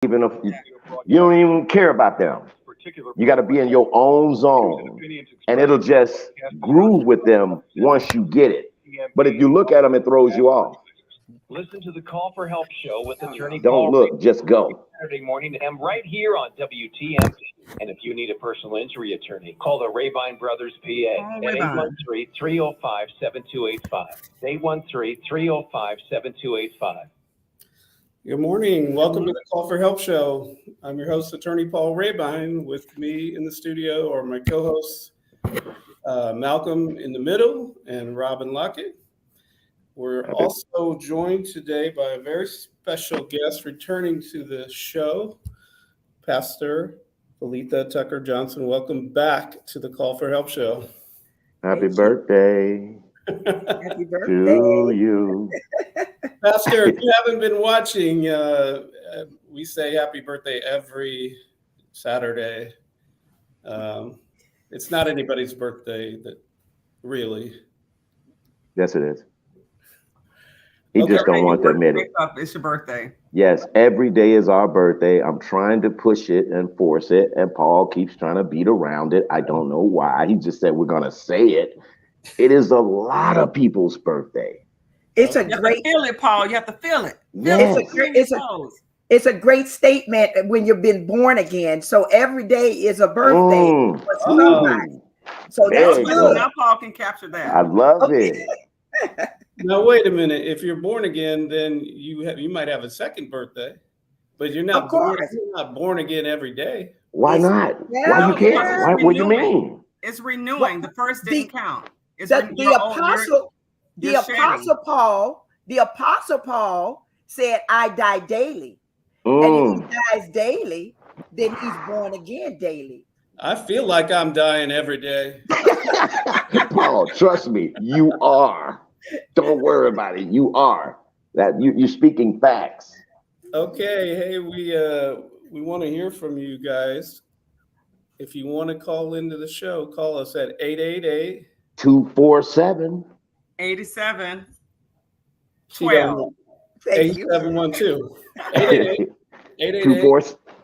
Even if you don't even care about them. You got to be in your own zone, and it'll just groove with them once you get it. But if you look at them, it throws you off. Listen to the Call for Help show with attorney Don't Paul look, just go. Saturday morning right here on WTM. And if you need a personal injury attorney, call the Rebein Brothers PA at 813-305-7285. 813-305-7285. Good morning. Welcome to the Call for Help show. I'm your host, attorney Paul Rebein. With me in the studio are my co-hosts, Malcolm in the middle and Robin Lockett. We're also joined today by a very special guest returning to the show, Pastor Aletha Tucker Johnson. Welcome back to the Call for Help show. Happy birthday. Happy birthday to you. Pastor, if you haven't been watching, we say happy birthday every Saturday. It's not anybody's birthday, really. Yes, it is. He just don't want to admit it. It's your birthday. Yes, every day is our birthday. I'm trying to push it and force it, and Paul keeps trying to beat around it. I don't know why. He just said we're going to say it. It is a lot of people's birthday. It's a great feel it, Paul. You have to feel it. Yes. It's a great statement when you've been born again. So every day is a birthday for somebody. So that's good. Now Paul can capture that. I love it. Now wait a minute. If you're born again, then you might have a second birthday, but you're not born again every day. Why not? Why you can't? What do you mean? It's renewing. The first didn't count. The apostle Paul said, "I die daily," and if he dies daily, then he's born again daily. I feel like I'm dying every day. Paul, trust me, you are. Don't worry about it. You are. That you're speaking facts. Okay. Hey, we want to hear from you guys. If you want to call into the show, call us at 888-247 8712. 8712.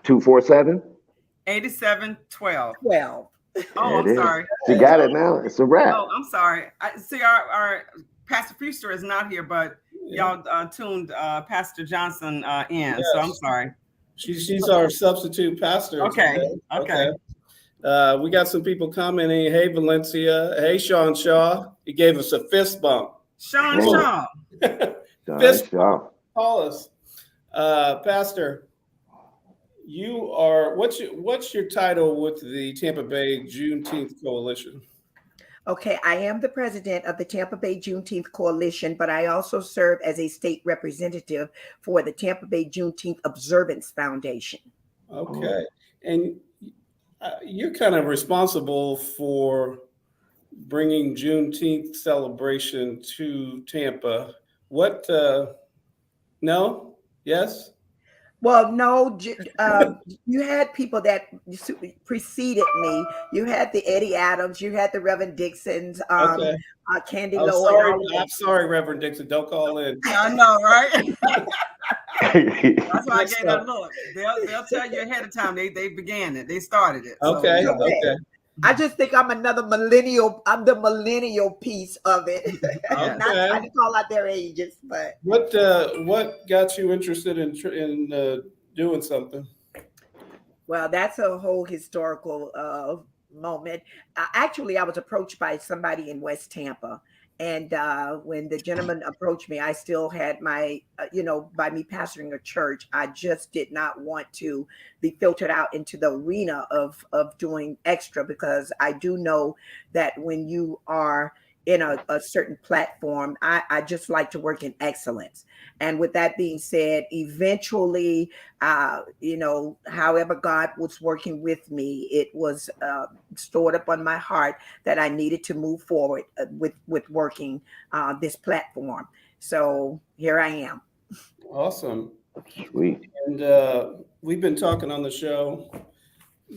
247 8712. Oh, I'm sorry. You got it now. It's a wrap. Oh, I'm sorry. See, our Pastor Fruster is not here, but y'all tuned Pastor Johnson in. Yes. So I'm sorry. She's our substitute pastor. Okay. We got some people commenting. Hey, Valencia. Hey, Sean Shaw. He gave us a fist bump. Sean Shaw. Fist bump. Call us. Pastor, you are, what's your title with the Tampa Bay Juneteenth Coalition? Okay, I am the president of the Tampa Bay Juneteenth Coalition, but I also serve as a state representative for the Tampa Bay Juneteenth Observance Foundation. Okay, and you're kind of responsible for bringing Juneteenth celebration to Tampa. What? No? Yes? Well, no, you had people that preceded me. You had the Eddie Adams, you had the Reverend Dixons, Candy Lowe. I'm sorry, Reverend Dixon. Don't call in. I know, right? That's why I gave that look. They'll tell you ahead of time. They began it. They started it. Okay. I just think I'm another millennial. I'm the millennial piece of it. Okay. Not trying to call out their ages, but what got you interested in doing something? Well, that's a whole historical moment. Actually, I was approached by somebody in West Tampa. And when the gentleman approached me, I still had my, by me pastoring a church, I just did not want to be filtered out into the arena of doing extra, because I do know that when you are in a certain platform, I just like to work in excellence. And with that being said, eventually, however God was working with me, it was stored up on my heart that I needed to move forward with working this platform. So here I am. Awesome. Sweet. And we've been talking on the show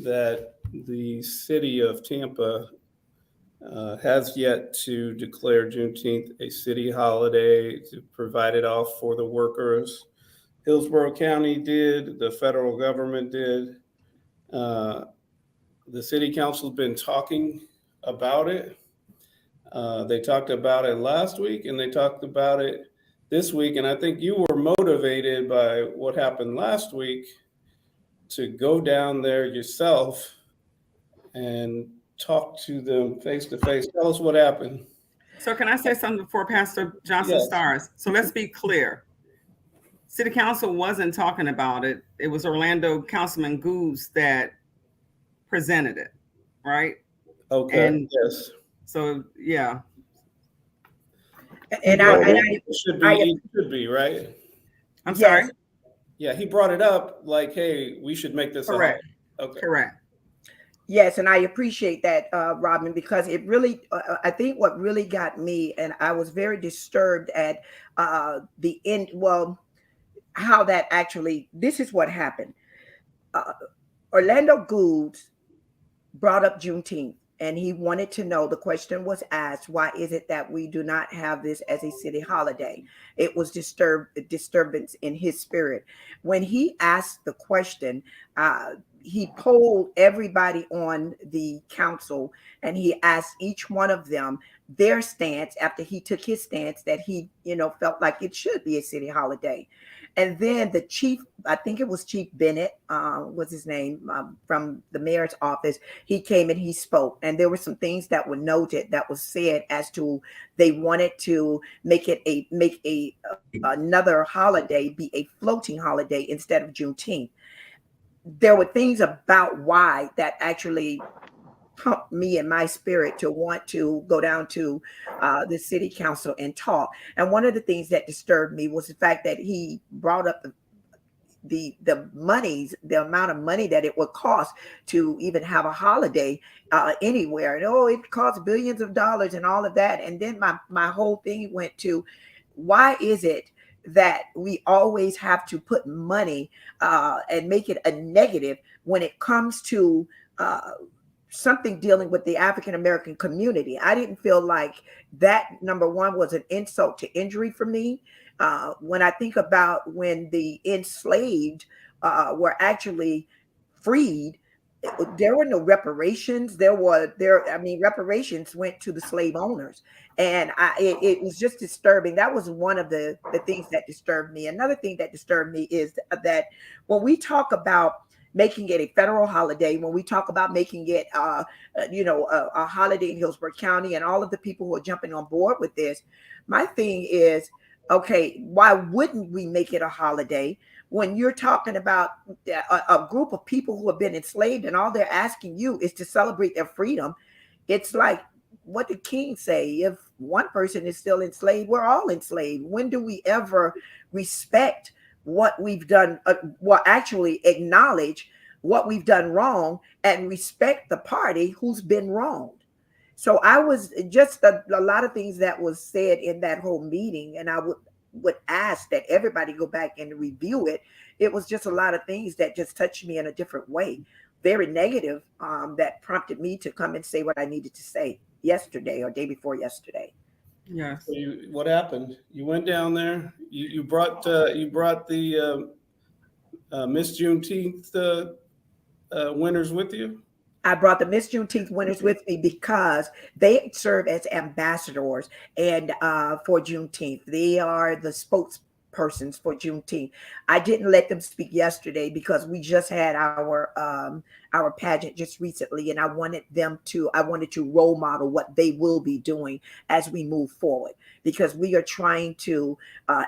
that the city of Tampa has yet to declare Juneteenth a city holiday, to provide it off for the workers. Hillsborough County did, the federal government did. The city council's been talking about it. They talked about it last week and they talked about it this week. And I think you were motivated by what happened last week to go down there yourself and talk to them face to face. Tell us what happened. So can I say something before Pastor Johnson starts? So let's be clear. City Council wasn't talking about it. It was Orlando Councilman Goose that presented it, right? Okay. And yes. So yeah. And it should be right. I'm sorry. Yeah, he brought it up like, hey, we should make this correct. Okay. Correct. Yes, and I appreciate that, Robin, because it really, I think what really got me, and I was very disturbed at the end, well, how that actually, this is what happened. Orlando Goods brought up Juneteenth, and he wanted to know, the question was asked, why is it that we do not have this as a city holiday? It was disturbance in his spirit. When he asked the question, he polled everybody on the council and he asked each one of them their stance after he took his stance that he, felt like it should be a city holiday. And then the chief, I think it was Chief Bennett, was his name, from the mayor's office. He came and he spoke, and there were some things that were noted that was said as to they wanted to make another holiday be a floating holiday instead of Juneteenth. There were things about why that actually pumped me in my spirit to want to go down to the city council and talk. And one of the things that disturbed me was the fact that he brought up the amount of money that it would cost to even have a holiday anywhere. And it costs billions of dollars and all of that. And then my whole thing went to, why is it that we always have to put money and make it a negative when it comes to something dealing with the African-American community? I didn't feel like that, number one, was an insult to injury for me. When I think about when the enslaved were actually freed, there were no reparations. Reparations went to the slave owners. And it was just disturbing. That was one of the things that disturbed me. Another thing that disturbed me is that when we talk about making it a federal holiday, when we talk about making it, a holiday in Hillsborough County, and all of the people who are jumping on board with this, my thing is, okay, why wouldn't we make it a holiday when you're talking about a group of people who have been enslaved and all they're asking you is to celebrate their freedom? It's like, what did King say? If one person is still enslaved, we're all enslaved. When do we ever respect what we've done? Actually acknowledge what we've done wrong and respect the party who's been wronged. So I was just a lot of things that was said in that whole meeting, and I would ask that everybody go back and review it. It was just a lot of things that just touched me in a different way, very negative, that prompted me to come and say what I needed to say yesterday or day before yesterday. Yeah. So what happened? You went down there. You brought the Miss Juneteenth winners with you. I brought the Miss Juneteenth winners with me because they serve as ambassadors and for Juneteenth. They are the spokespersons for Juneteenth. I didn't let them speak yesterday because we just had our pageant just recently, and I wanted to role model what they will be doing as we move forward, because we are trying to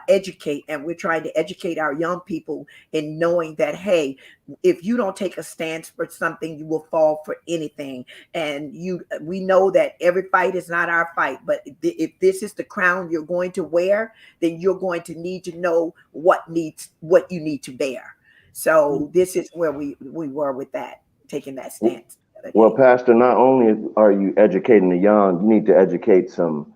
educate, and we're trying to educate our young people in knowing that, hey, if you don't take a stance for something, you will fall for anything. And we know that every fight is not our fight, but if this is the crown you're going to wear, then you're going to need to know what you need to bear. So this is where we were with that, taking that stance. Well, Pastor, not only are you educating the young, you need to educate some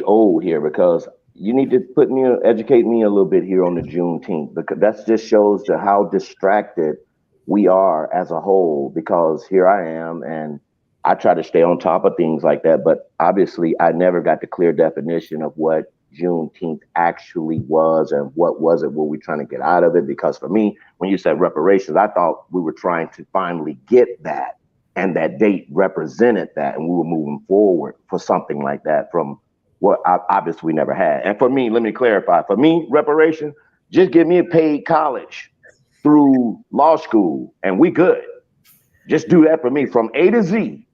old here, because you need to educate me a little bit here on the Juneteenth, because that just shows how distracted we are as a whole. Because here I am, and I try to stay on top of things like that, but obviously I never got the clear definition of what Juneteenth actually was, and what was it? Were we trying to get out of it? Because for me, when you said reparations, I thought we were trying to finally get that, and that date represented that, and we were moving forward for something like that from what obviously we never had. And for me, let me clarify, for me, reparation, just give me a paid college through law school and we good. Just do that for me from A to Z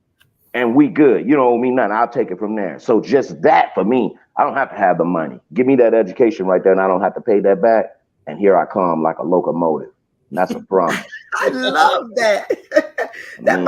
and we good. You don't owe me nothing. I'll take it from there. So just that for me, I don't have to have the money. Give me that education right there and I don't have to pay that back. And here I come like a locomotive. And that's a promise. I love that. That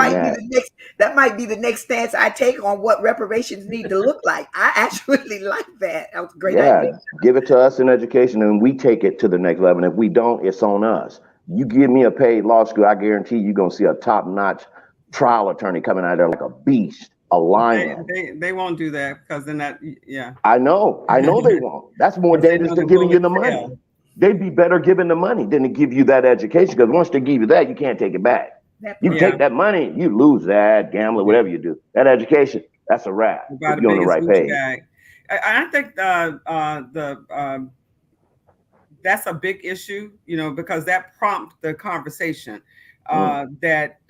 might be the next stance I take on what reparations need to look like. I actually like that. That was a great idea. Give it to us in education and we take it to the next level. And if we don't, it's on us. You give me a paid law school, I guarantee you're gonna see a top-notch trial attorney coming out of there like a beast, a lion. They won't do that because then that, yeah. I know they won't. That's more dangerous than giving you the money. They'd be better giving the money than to give you that education, because once they give you that, you can't take it back. You take that money, you lose that, gambling, whatever you do. That education, that's a wrap. If you're on the right page. I think that's a big issue, because that prompts the conversation that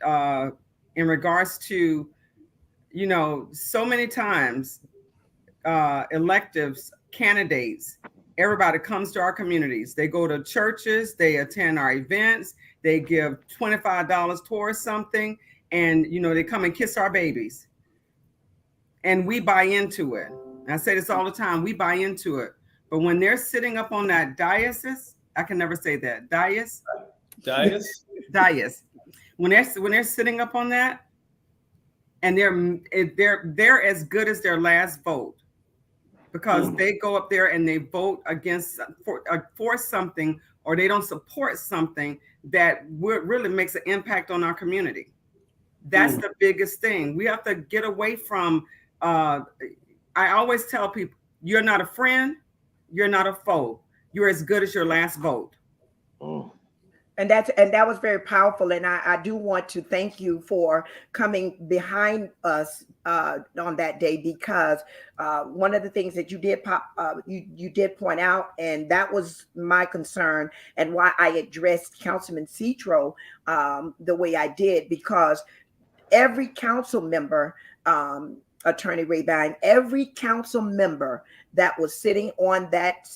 in regards to, so many times electives, candidates, everybody comes to our communities. They go to churches, they attend our events, they give $25 towards something, and they come and kiss our babies. And we buy into it. And I say this all the time, we buy into it. But when they're sitting up on that dais, I can never say that. Dais. When they're sitting up on that, and they're as good as their last vote, because they go up there and they vote for something, or they don't support something that really makes an impact on our community. That's the biggest thing. We have to get away from. I always tell people, you're not a friend, you're not a foe. You're as good as your last vote. And that was very powerful. And I do want to thank you for coming behind us on that day, because one of the things that you did you did point out, and that was my concern and why I addressed Councilman Citro the way I did, because every council member, Attorney Rebein, every council member that was sitting on that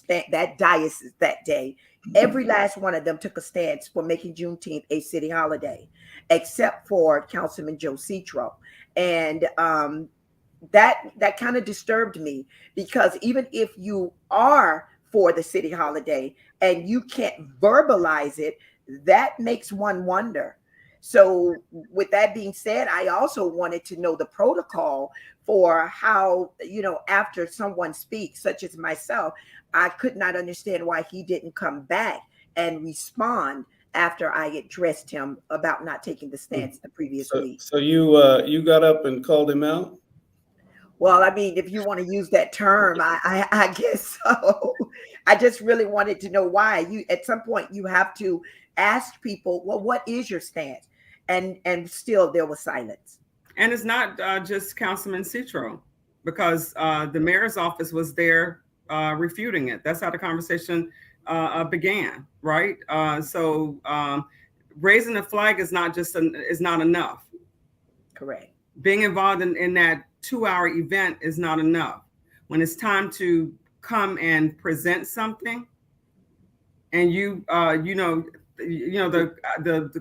dais that day, every last one of them took a stance for making Juneteenth a city holiday, except for Councilman Joe Citro. And that kind of disturbed me, because even if you are for the city holiday and you can't verbalize it, that makes one wonder. So with that being said, I also wanted to know the protocol for how, after someone speaks, such as myself, I could not understand why he didn't come back and respond after I addressed him about not taking the stance the previous week. So you got up and called him out? Well, I mean, if you want to use that term, I guess so. I just really wanted to know why. At some point you have to ask people, well, what is your stance? And still there was silence. And it's not just Councilman Citro, because the mayor's office was there refuting it. That's how the conversation began, right? So raising the flag is not enough. Correct. Being involved in that 2-hour event is not enough. When it's time to come and present something, and the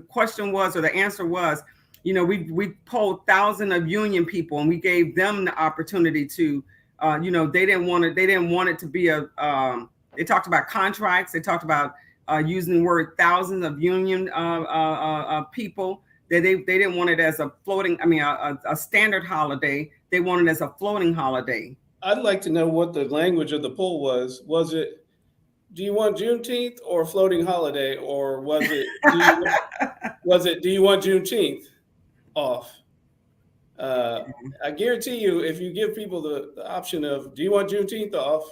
question was, or the answer was, we polled thousands of union people, and we gave them the opportunity to, they didn't want it to be they talked about contracts. They talked about using the word thousands of union people. They didn't want it as a floating, a standard holiday. They wanted it as a floating holiday. I'd like to know what the language of the poll was. Was it, do you want Juneteenth or a floating holiday? Or was it, do you want Juneteenth off? I guarantee you, if you give people the option of, do you want Juneteenth off?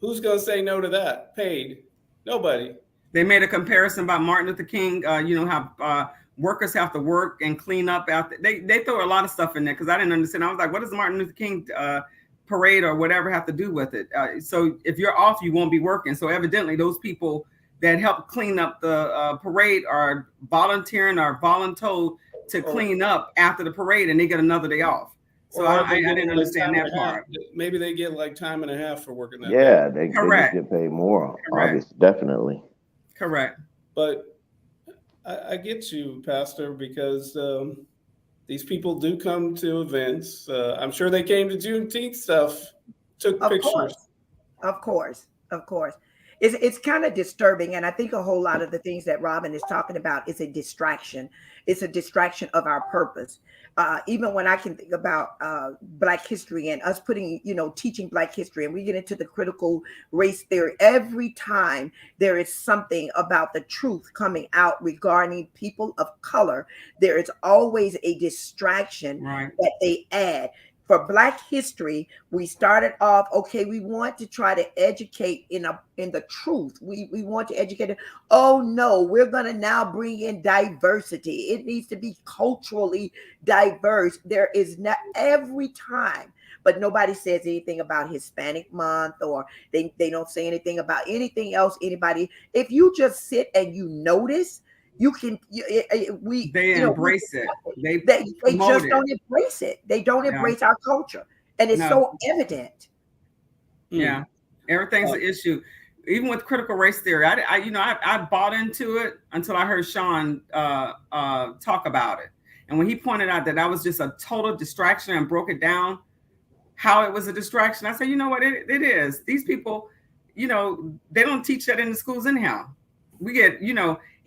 Who's going to say no to that? Paid? Nobody. They made a comparison about Martin Luther King, how workers have to work and clean up after. They throw a lot of stuff in there, because I didn't understand. I was like, what does Martin Luther King parade or whatever have to do with it. So if you're off, you won't be working. So evidently those people that help clean up the parade are volunteering or voluntold to clean up after the parade, and they get another day off. So I didn't understand that part. Maybe they get like time and a half for working that Yeah, day. they just get paid more. Obviously, definitely. Correct. But I get you, Pastor, because these people do come to events. I'm sure they came to Juneteenth stuff, took pictures. Of course. It's kind of disturbing, and I think a whole lot of the things that Robin is talking about is a distraction. It's a distraction of our purpose. Even when I can think about Black history and us putting, teaching Black history, and we get into the critical race theory, every time there is something about the truth coming out regarding people of color, there is always a distraction that they add. For Black history, we started off, okay, we want to try to educate in the truth. We want to educate it. Oh no, we're going to now bring in diversity. It needs to be culturally diverse. There is not every time, but nobody says anything about Hispanic month, or they don't say anything about anything else. Anybody, if you just sit and you notice, you can. They embrace it. They just don't embrace it. They don't embrace our culture, and it's so evident. Yeah, everything's an issue. Even with critical race theory, I bought into it until I heard Sean talk about it, and when he pointed out that was just a total distraction and broke it down, how it was a distraction, I said, you know what, it is. These people, they don't teach that in the schools anyhow. We get,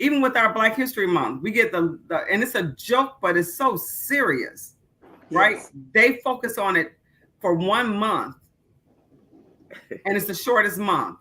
even with our Black History Month, we get the and it's a joke, but it's so serious, right? Yes. They focus on it for 1 month, and it's the shortest month.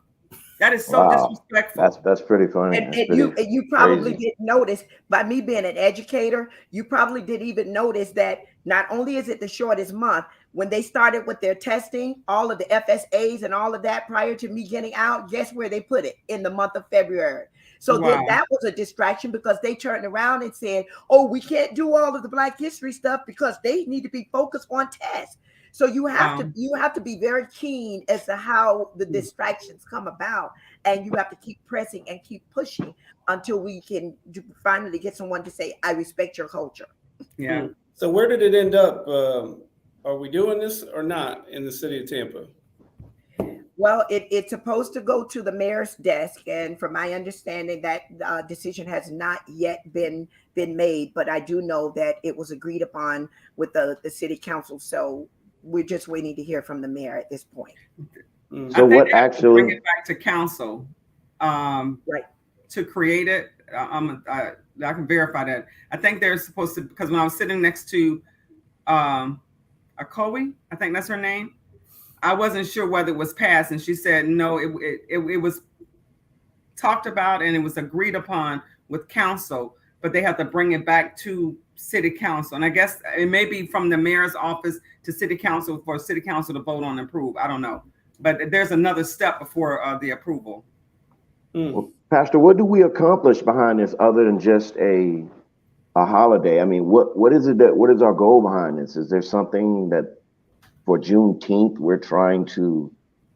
That is so disrespectful. That's pretty funny. And you probably didn't notice, by me being an educator, you probably didn't even notice that not only is it the shortest month, when they started with their testing, all of the FSAs and all of that prior to me getting out, guess where they put it? In the month of February. So then that was a distraction, because they turned around and said, oh, we can't do all of the Black history stuff because they need to be focused on tests. So you have to be very keen as to how the distractions come about, and you have to keep pressing and keep pushing until we can finally get someone to say, I respect your culture. Yeah. So where did it end up? Are we doing this or not in the city of Tampa? Well, it's supposed to go to the mayor's desk, and from my understanding, that decision has not yet been made. But I do know that it was agreed upon with the city council. So we're just waiting to hear from the mayor at this point. So what actually bring it back to council, to create it? I can verify that. I think they're supposed to, because when I was sitting next to Akoe, I think that's her name, I wasn't sure whether it was passed, and she said no, it was talked about and it was agreed upon with council, but they have to bring it back to city council. And I guess it may be from the mayor's office to city council for city council to vote on and approve. I don't know, but there's another step before the approval. Well, Pastor, what do we accomplish behind this other than just a holiday? I mean, what is our goal behind this? Is there something that for Juneteenth we're trying to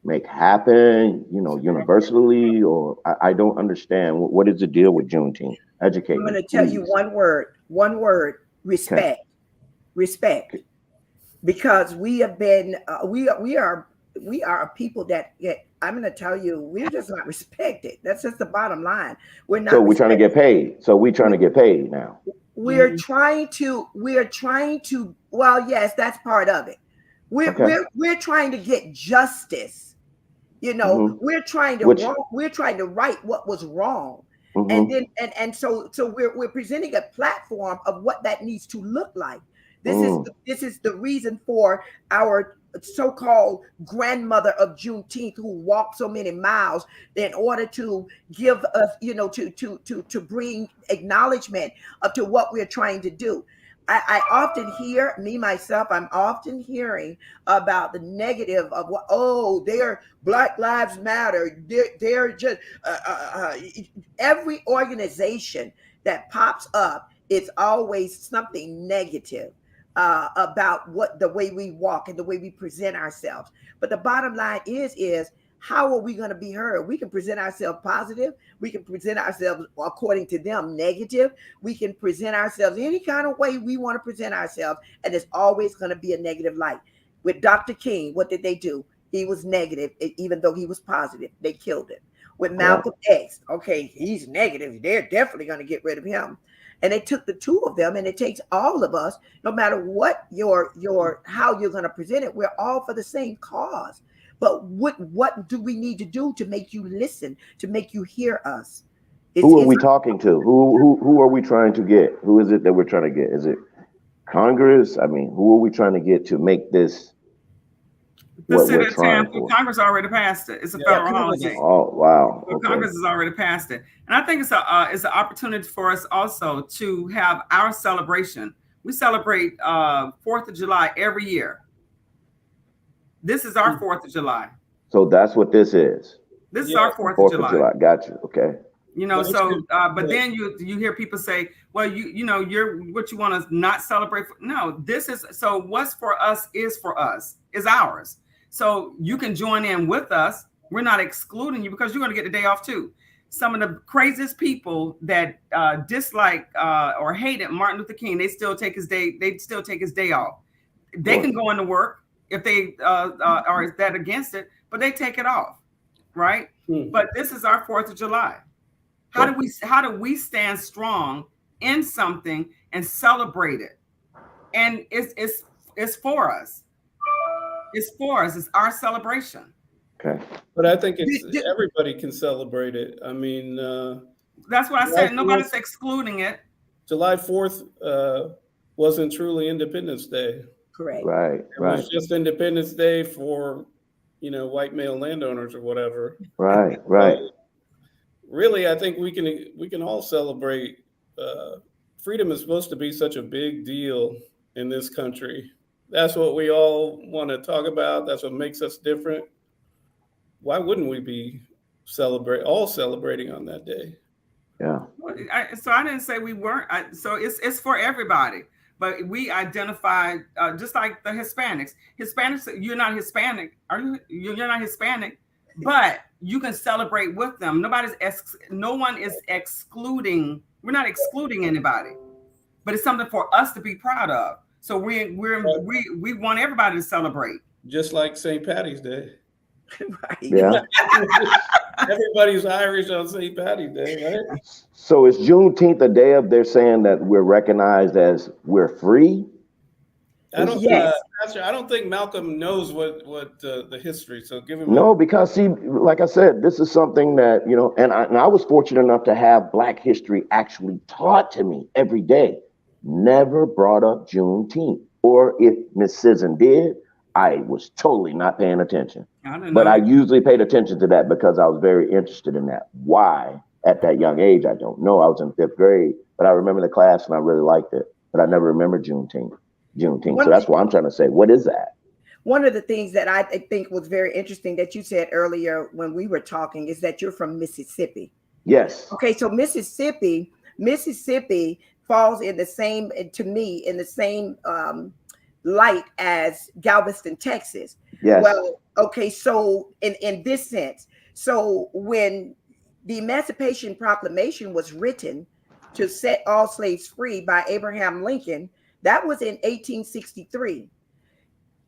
make happen, universally, or I don't understand. What is the deal with Juneteenth? Educate me. I'm going to tell you one word, respect. Okay. Respect. Because we have been, we are a people that I'm going to tell you, we're just not respected. That's just the bottom line. We're not. So we're trying to get paid. So we're trying to get paid now. We're trying to, well, yes, that's part of it. We're trying to get justice. We're trying to right what was wrong. And then so we're presenting a platform of what that needs to look like. This is the reason for our so-called grandmother of Juneteenth, who walked so many miles in order to give us, to bring acknowledgement up to what we're trying to do. I often hear, I'm often hearing about the negative of they're Black Lives Matter. They're just every organization that pops up, it's always something negative. about what the way we walk and the way we present ourselves. But the bottom line is how are we going to be heard? We can present ourselves positive. We can present ourselves, according to them, negative. We can present ourselves any kind of way we want to present ourselves, and it's always going to be a negative light. With Dr. King, what did they do? He was negative, even though he was positive. They killed him. With Malcolm X, okay, he's negative. They're definitely going to get rid of him. And they took the two of them, and it takes all of us, no matter what how you're going to present it, we're all for the same cause. But what do we need to do to make you listen, to make you hear us? Who are we talking to? Who are we trying to get? Who is it that we're trying to get? Is it Congress? I mean, who are we trying to get to make this what we're trying for? Congress already passed it. It's a federal holiday. Oh, wow. Okay. Congress has already passed it. And I think it's an opportunity for us also to have our celebration. We celebrate 4th of July every year. This is our 4th of July. So that's what this is. This is our 4th of July. Got you. Okay. You know, so but then you hear people say, well, you're what you want to not celebrate for. No, this is so what's for us is ours. So you can join in with us. We're not excluding you because you're going to get the day off too. Some of the craziest people that dislike or hated Martin Luther King, they still take his day. They still take his day off. They can go into work if they are that against it, but they take it off, right? But this is our 4th of July. How do we stand strong in something and celebrate it? And it's for us. It's for us. It's our celebration. Okay. But I think everybody can celebrate it. I mean, that's what I said. Nobody's excluding it. July 4th wasn't truly Independence Day. Correct. Right. It was just Independence Day for, white male landowners or whatever. Right. Really, I think we can all celebrate. Freedom is supposed to be such a big deal in this country. That's what we all want to talk about. That's what makes us different. Why wouldn't we be celebrating on that day? Yeah. So I didn't say we weren't. So it's for everybody. But we identify just like the Hispanics. Hispanics, you're not Hispanic. Are you? You're not Hispanic, but you can celebrate with them. No one is excluding. We're not excluding anybody, but it's something for us to be proud of. So we want everybody to celebrate. Just like St. Patty's Day. Right. Yeah. Everybody's Irish on St. Patty's Day, right? So is Juneteenth a day of they're saying that we're recognized as we're free? I don't think Malcolm knows what the history. So give him. No, because see, like I said, this is something that and I was fortunate enough to have Black history actually taught to me every day. Never brought up Juneteenth, or if Miss Sisson did, I was totally not paying attention. But I usually paid attention to that because I was very interested in that. Why at that young age? I don't know. I was in 5th grade, but I remember the class and I really liked it. But I never remembered Juneteenth. So that's why I'm trying to say, what is that? One of the things that I think was very interesting that you said earlier when we were talking is that you're from Mississippi. Yes. Okay, so Mississippi falls in the same, to me, in the same light as Galveston, Texas. Yes. Well, okay, so in this sense, so when the Emancipation Proclamation was written to set all slaves free by Abraham Lincoln, that was in 1863.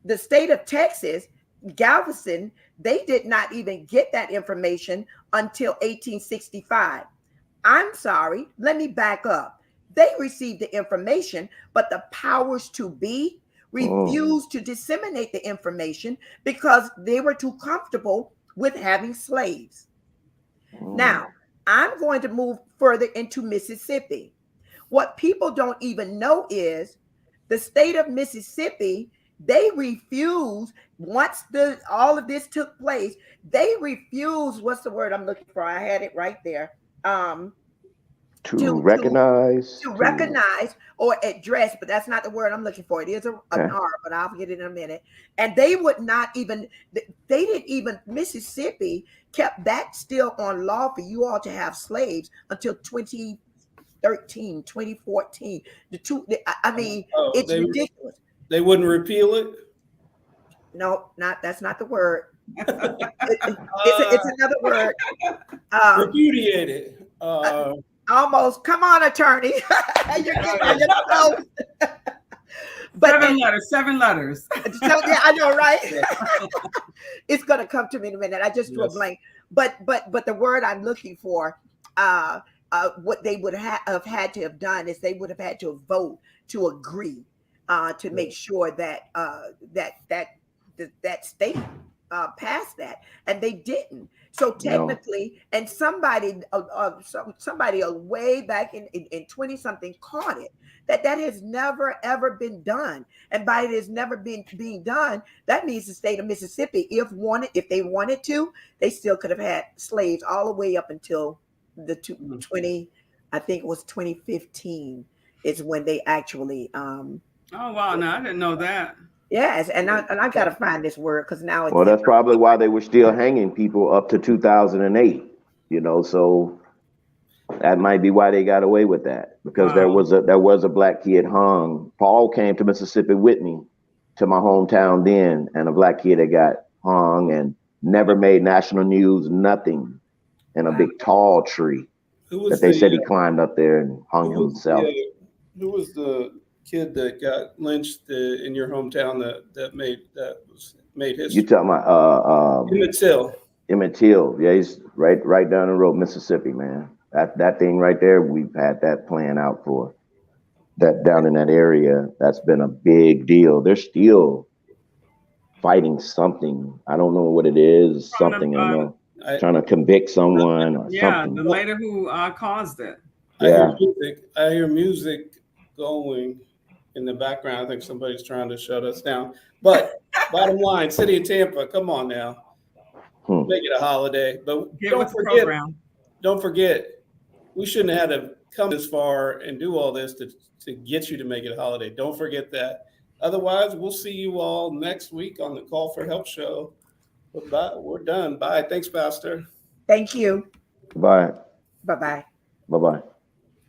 The state of Texas, Galveston, they did not even get that information until 1865. I'm sorry, let me back up. They received the information, but the powers to be refused to disseminate the information because they were too comfortable with having slaves. Now, I'm going to move further into Mississippi. What people don't even know is the state of Mississippi, they refused, once all of this took place, they refused, what's the word I'm looking for? I had it right there. To recognize or address, but that's not the word I'm looking for. It is an R, but I'll get it in a minute. And they would not even, Mississippi kept that still on law for you all to have slaves until 2013 2013, 2014. It's ridiculous. They wouldn't repeal it? No, that's not the word. It's another word. Repudiate it. Almost. Come on, attorney. You're close. But 7 letters. So, yeah, I know, right? It's gonna come to me in a minute. I just drew a blank. But the word I'm looking for, what they would have had to have done is they would have had to vote to agree to make sure that that state passed that, and they didn't. So technically, and somebody way back in 20 something caught it. That has never ever been done, and by it has never been being done, that means the state of Mississippi, if they wanted to, they still could have had slaves all the way up until the 20, I think it was 2015, is when they actually. Oh wow! No, I didn't know that. Yes, and I've got to find this word because now it's. Well, that's probably why they were still hanging people up to 2008. So. That might be why they got away with that, because there was a black kid hung. Paul came to Mississippi with me to my hometown then, and a black kid that got hung and never made national news, nothing, in a big tall tree that they said he climbed up there and hung himself. Who was the kid that got lynched in your hometown that made history? You talking about Emmett Till? Emmett Till, yeah, he's right down the road, Mississippi, man. That thing right there, we've had that plan out for that down in that area. That's been a big deal. They're still fighting something. I don't know what it is. Something I know. Trying to convict someone or something. The lady who caused it. I hear music going in the background. I think somebody's trying to shut us down. But bottom line, City of Tampa, come on now. Make it a holiday. But don't forget, we shouldn't have had to come this far and do all this to get you to make it a holiday. Don't forget that. Otherwise, we'll see you all next week on the Call for Help show. We're done. Bye. Thanks, Pastor. Thank you. Bye. Bye-bye. Bye-bye.